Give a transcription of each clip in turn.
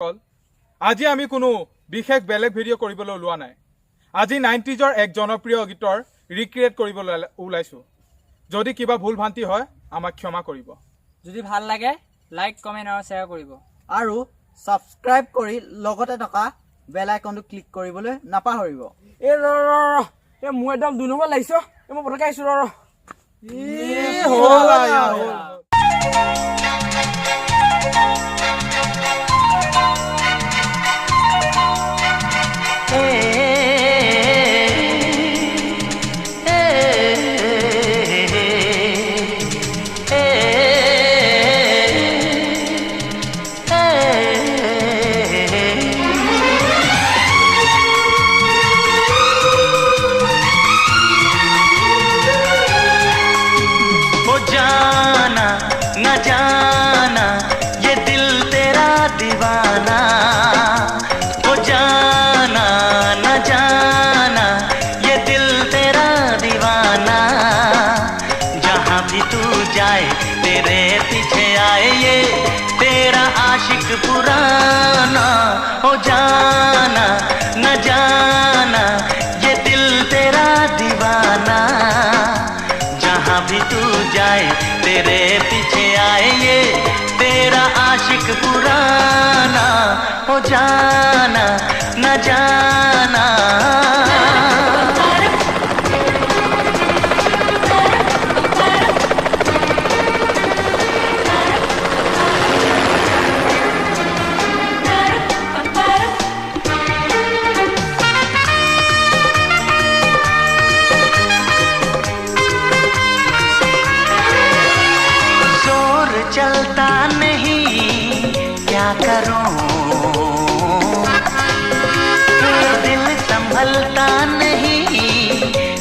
আজি আমি কোনো বিশেষ বেলেগ ভিডিঅ' কৰিবলৈ ওলোৱা নাই। আজি 90s এক জনপ্ৰিয় গীতৰ ৰিক্ৰিয়েট কৰিবলৈ ওলাইছো। যদি কিবা ভুল ভ্ৰান্তি হয় আমাক ক্ষমা কৰিব। যদি ভাল লাগে লাইক কমেন্ট আৰু শ্বেয়াৰ কৰিব আৰু সাবস্ক্ৰাইব কৰি লগতে থকা বেল আইকনটো ক্লিক কৰিবলৈ নাপাহৰিব। এ মোৰ একদম 2 নম্বৰ লাগিছে। মই পটকে আহিছো न जाना ये दिल तेरा दीवाना हो जाना न जाना ये दिल तेरा दीवाना जहाँ भी तू जाए तेरे पीछे आए ये तेरा आशिक पुराना हो जाना न जाना ये दिल तेरा दीवाना जहाँ भी तू जाए तेरे पीछे आए ये तेरा आशिक पुराना हो जाना न जाना। चलता नहीं क्या करूं दिल संभलता नहीं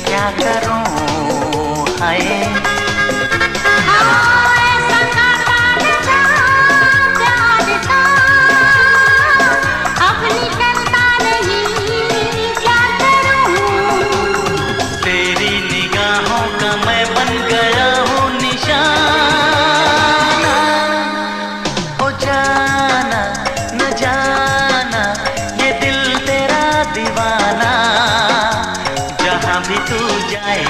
क्या करूं हाय तेरी निगाहों का मैं बन गया हूँ दीवाना जहाँ भी तू जाए